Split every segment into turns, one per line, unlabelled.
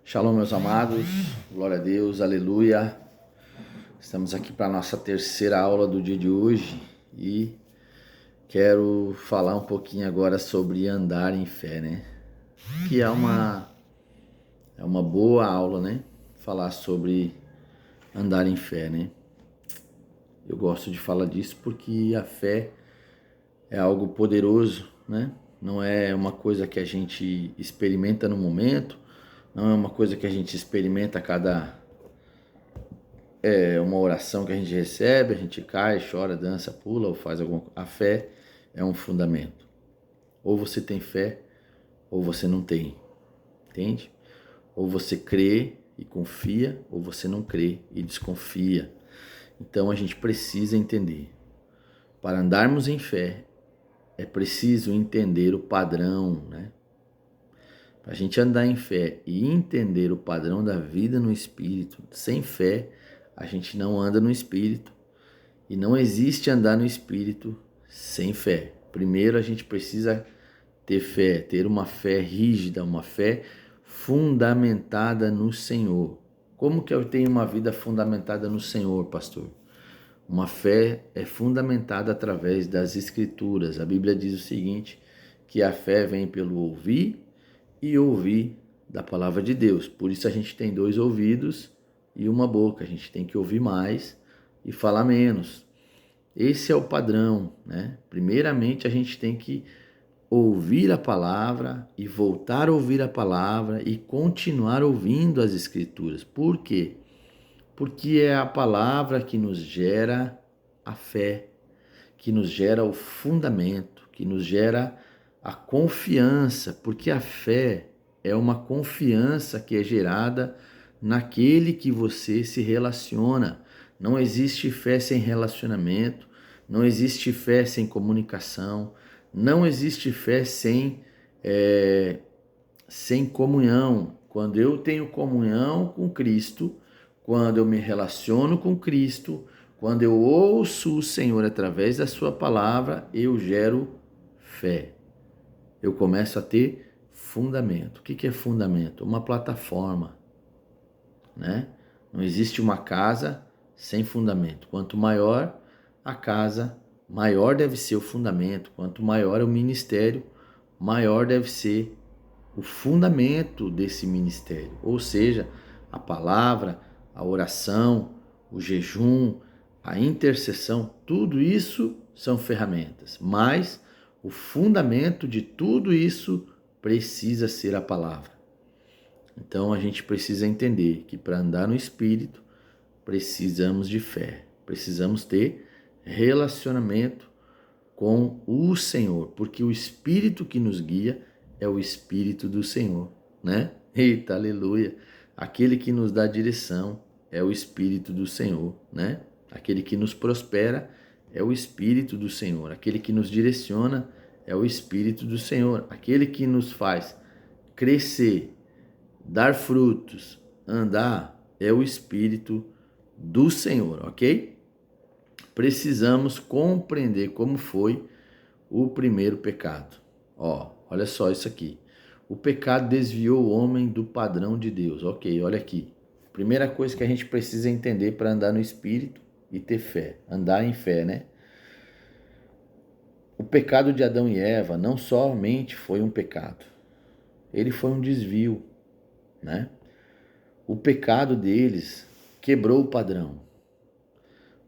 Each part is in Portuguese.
Shalom, meus amados, glória a Deus, aleluia. Estamos aqui para a nossa terceira aula do dia de hoje e quero falar um pouquinho agora sobre andar em fé, né? Que é uma boa aula, né? Falar sobre andar em fé, né? Eu gosto de falar disso porque a fé é algo poderoso, né? Não é uma coisa que a gente experimenta no momento, não é uma coisa que a gente experimenta a cada uma oração que a gente recebe, a gente cai, chora, dança, pula ou faz alguma coisa. A fé é um fundamento. Ou você tem fé, ou você não tem. Entende? Ou você crê e confia, ou você não crê e desconfia. Então a gente precisa entender. Para andarmos em fé, é preciso entender o padrão, né? Para a gente andar em fé e entender o padrão da vida no Espírito, sem fé, a gente não anda no Espírito. E não existe andar no Espírito sem fé. Primeiro a gente precisa ter fé, ter uma fé rígida, uma fé fundamentada no Senhor. Como que eu tenho uma vida fundamentada no Senhor, pastor? Uma fé é fundamentada através das Escrituras. A Bíblia diz o seguinte, que a fé vem pelo ouvir e ouvir da palavra de Deus. Por isso a gente tem 2 ouvidos e uma boca. A gente tem que ouvir mais e falar menos. Esse é o padrão, né? Primeiramente a gente tem que ouvir a palavra e voltar a ouvir a palavra e continuar ouvindo as Escrituras. Por quê? Porque é a palavra que nos gera a fé, que nos gera o fundamento, que nos gera a confiança, porque a fé é uma confiança que é gerada naquele que você se relaciona. Não existe fé sem relacionamento, não existe fé sem comunicação, não existe fé sem comunhão. Quando eu tenho comunhão com Cristo, quando eu me relaciono com Cristo, quando eu ouço o Senhor através da sua palavra, eu gero fé. Eu começo a ter fundamento. O que é fundamento? Uma plataforma, né? Não existe uma casa sem fundamento. Quanto maior a casa, maior deve ser o fundamento. Quanto maior é o ministério, maior deve ser o fundamento desse ministério. Ou seja, a palavra, a oração, o jejum, a intercessão, tudo isso são ferramentas. Mas o fundamento de tudo isso precisa ser a palavra. Então a gente precisa entender que para andar no Espírito precisamos de fé, precisamos ter relacionamento com o Senhor, porque o Espírito que nos guia é o Espírito do Senhor, né? Eita, aleluia! Aquele que nos dá direção é o Espírito do Senhor, né? Aquele que nos prospera é o Espírito do Senhor, aquele que nos direciona é o Espírito do Senhor, aquele que nos faz crescer, dar frutos, andar é o Espírito do Senhor, ok? Precisamos compreender como foi o primeiro pecado. Olha só isso aqui. O pecado desviou o homem do padrão de Deus. Ok, olha aqui. Primeira coisa que a gente precisa entender para andar no Espírito e ter fé. Andar em fé, né? O pecado de Adão e Eva não somente foi um pecado. Ele foi um desvio, né? O pecado deles quebrou o padrão.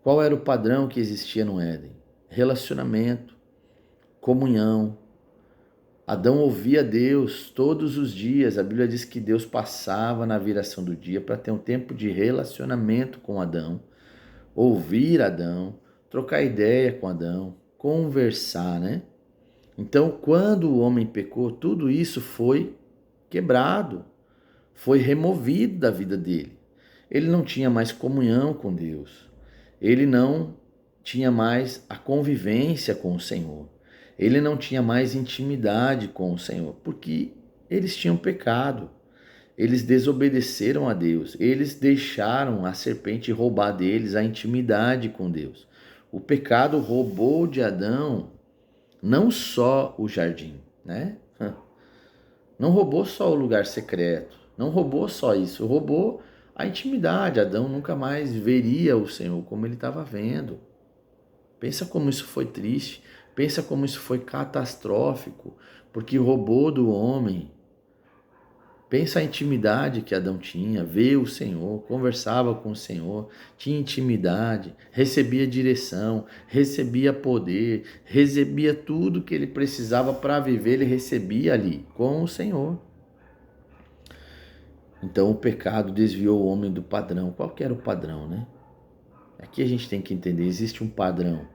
Qual era o padrão que existia no Éden? Relacionamento, comunhão. Adão ouvia Deus todos os dias. A Bíblia diz que Deus passava na viração do dia para ter um tempo de relacionamento com Adão, ouvir Adão, trocar ideia com Adão, conversar, né? Então, quando o homem pecou, tudo isso foi quebrado, foi removido da vida dele. Ele não tinha mais comunhão com Deus. Ele não tinha mais a convivência com o Senhor. Ele não tinha mais intimidade com o Senhor, porque eles tinham pecado. Eles desobedeceram a Deus. Eles deixaram a serpente roubar deles a intimidade com Deus. O pecado roubou de Adão não só o jardim, né? Não roubou só o lugar secreto. Não roubou só isso, roubou a intimidade. Adão nunca mais veria o Senhor como ele estava vendo. Pensa como isso foi triste, pensa como isso foi catastrófico, porque roubou do homem. Pensa a intimidade que Adão tinha, vê o Senhor, conversava com o Senhor, tinha intimidade, recebia direção, recebia poder, recebia tudo que ele precisava para viver, ele recebia ali com o Senhor. Então o pecado desviou o homem do padrão. Qual que era o padrão, né? Aqui a gente tem que entender, existe um padrão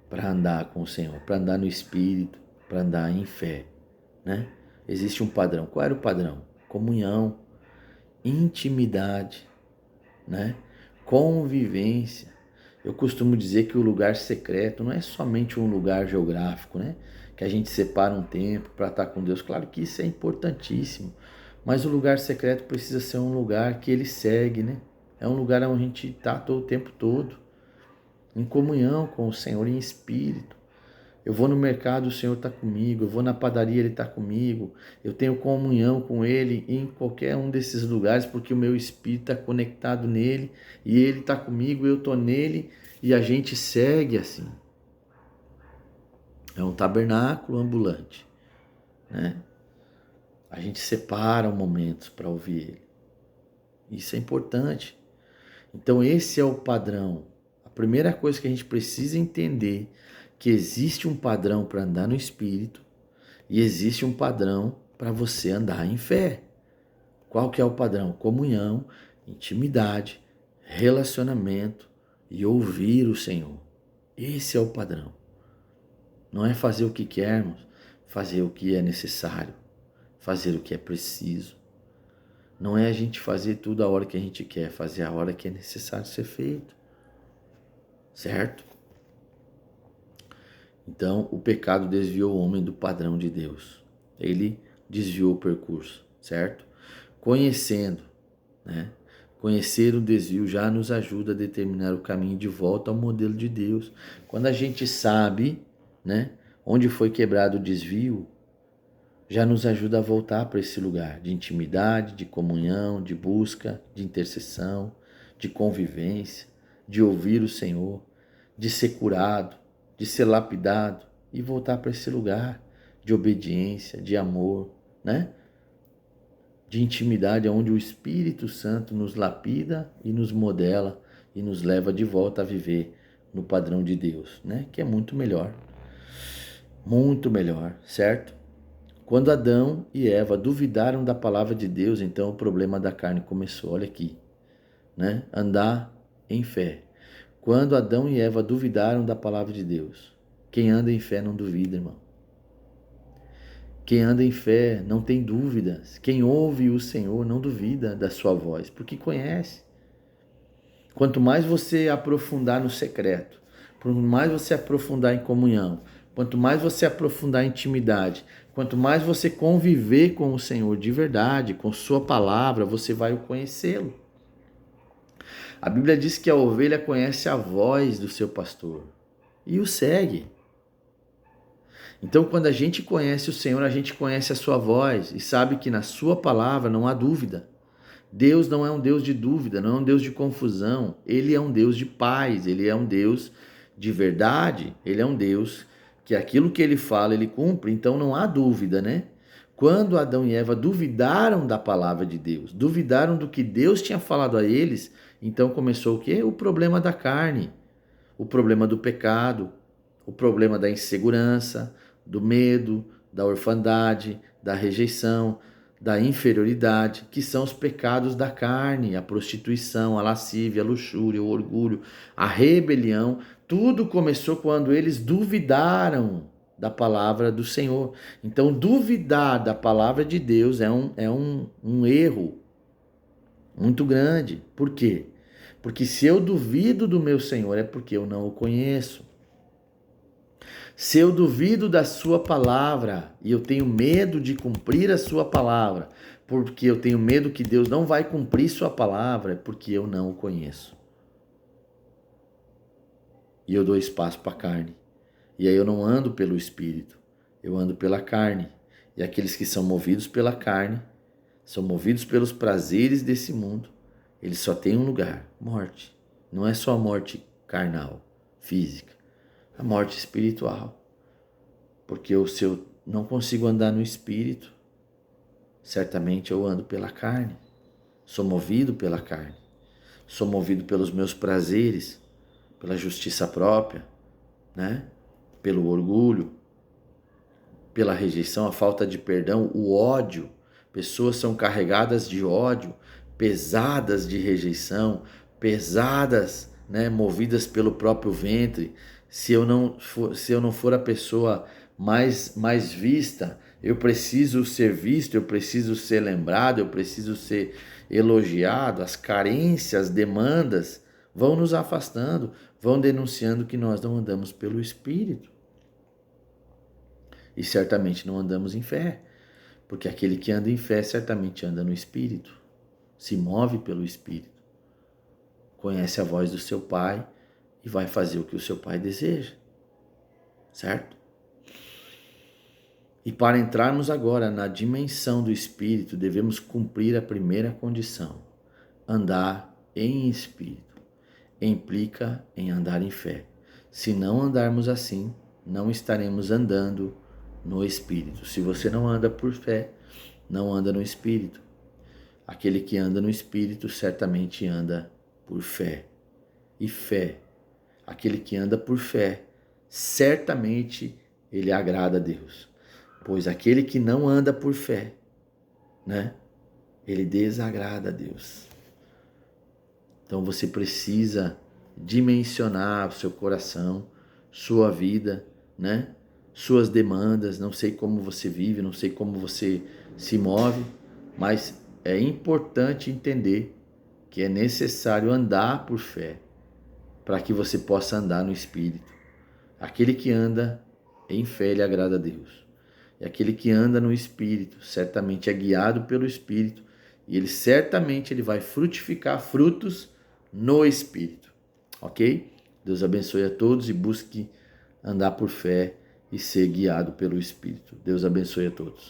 para andar com o Senhor, para andar no Espírito, para andar em fé, né? Existe um padrão. Qual era o padrão? Comunhão, intimidade, né? Convivência. Eu costumo dizer que o lugar secreto não é somente um lugar geográfico, né? Que a gente separa um tempo para estar com Deus. Claro que isso é importantíssimo, mas o lugar secreto precisa ser um lugar que ele segue, né? É um lugar onde a gente está todo o tempo todo, em comunhão com o Senhor, em espírito. Eu vou no mercado, o Senhor está comigo. Eu vou na padaria, Ele está comigo. Eu tenho comunhão com Ele em qualquer um desses lugares, porque o meu espírito está conectado nele e Ele está comigo, eu estou nele e a gente segue assim. É um tabernáculo ambulante, né? A gente separa momentos para ouvir Ele. Isso é importante. Então esse é o padrão. A primeira coisa que a gente precisa entender que existe um padrão para andar no Espírito e existe um padrão para você andar em fé. Qual que é o padrão? Comunhão, intimidade, relacionamento e ouvir o Senhor. Esse é o padrão. Não é fazer o que queremos, fazer o que é necessário, fazer o que é preciso. Não é a gente fazer tudo a hora que a gente quer, fazer a hora que é necessário ser feito. Certo? Então, o pecado desviou o homem do padrão de Deus. Ele desviou o percurso, certo? Conhecendo, né? Conhecer o desvio já nos ajuda a determinar o caminho de volta ao modelo de Deus. Quando a gente sabe, né, onde foi quebrado o desvio, já nos ajuda a voltar para esse lugar de intimidade, de comunhão, de busca, de intercessão, de convivência, de ouvir o Senhor, de ser curado, de ser lapidado e voltar para esse lugar de obediência, de amor, né? De intimidade, onde o Espírito Santo nos lapida e nos modela e nos leva de volta a viver no padrão de Deus, né? Que é muito melhor, certo? Quando Adão e Eva duvidaram da palavra de Deus, então o problema da carne começou. Olha aqui, né? Andar em fé. Quando Adão e Eva duvidaram da palavra de Deus. Quem anda em fé não duvida, irmão. Quem anda em fé não tem dúvidas. Quem ouve o Senhor não duvida da sua voz, porque conhece. Quanto mais você aprofundar no secreto, quanto mais você aprofundar em comunhão, quanto mais você aprofundar em intimidade, quanto mais você conviver com o Senhor de verdade, com sua palavra, você vai o conhecê-lo. A Bíblia diz que a ovelha conhece a voz do seu pastor e o segue. Então, quando a gente conhece o Senhor, a gente conhece a sua voz e sabe que na sua palavra não há dúvida. Deus não é um Deus de dúvida, não é um Deus de confusão. Ele é um Deus de paz, ele é um Deus de verdade, ele é um Deus que aquilo que ele fala, ele cumpre, então não há dúvida, né? Quando Adão e Eva duvidaram da palavra de Deus, duvidaram do que Deus tinha falado a eles, então começou o quê? O problema da carne, o problema do pecado, o problema da insegurança, do medo, da orfandade, da rejeição, da inferioridade, que são os pecados da carne, a prostituição, a lascívia, a luxúria, o orgulho, a rebelião. Tudo começou quando eles duvidaram da palavra do Senhor. Então, duvidar da palavra de Deus é um erro muito grande. Por quê? Porque se eu duvido do meu Senhor é porque eu não o conheço. Se eu duvido da sua palavra e eu tenho medo de cumprir a sua palavra, porque eu tenho medo que Deus não vai cumprir sua palavra, é porque eu não o conheço. E eu dou espaço para a carne. E aí eu não ando pelo Espírito, eu ando pela carne. E aqueles que são movidos pela carne são movidos pelos prazeres desse mundo, eles só têm um lugar: morte. Não é só a morte carnal, física, a morte espiritual. Porque se eu não consigo andar no espírito, certamente eu ando pela carne, sou movido pela carne, sou movido pelos meus prazeres, pela justiça própria, né? Pelo orgulho, pela rejeição, a falta de perdão, o ódio. Pessoas são carregadas de ódio, pesadas de rejeição, pesadas, né, movidas pelo próprio ventre. Se eu não for a pessoa mais vista, eu preciso ser visto, eu preciso ser lembrado, eu preciso ser elogiado. As carências, as demandas vão nos afastando, vão denunciando que nós não andamos pelo Espírito. E certamente não andamos em fé, porque aquele que anda em fé certamente anda no Espírito, se move pelo Espírito, conhece a voz do seu Pai e vai fazer o que o seu Pai deseja, certo? E para entrarmos agora na dimensão do Espírito, devemos cumprir a primeira condição: andar em Espírito. Implica em andar em fé. Se não andarmos assim, não estaremos andando no Espírito. Se você não anda por fé, não anda no Espírito. Aquele que anda no Espírito certamente anda por fé. E fé, aquele que anda por fé, certamente ele agrada a Deus. Pois aquele que não anda por fé, né, ele desagrada a Deus. Então você precisa dimensionar o seu coração, sua vida, né? Suas demandas. Não sei como você vive, não sei como você se move, mas é importante entender que é necessário andar por fé para que você possa andar no Espírito. Aquele que anda em fé, ele agrada a Deus. E aquele que anda no Espírito certamente é guiado pelo Espírito e ele vai frutificar frutos no Espírito, ok? Deus abençoe a todos e busque andar por fé e ser guiado pelo Espírito. Deus abençoe a todos.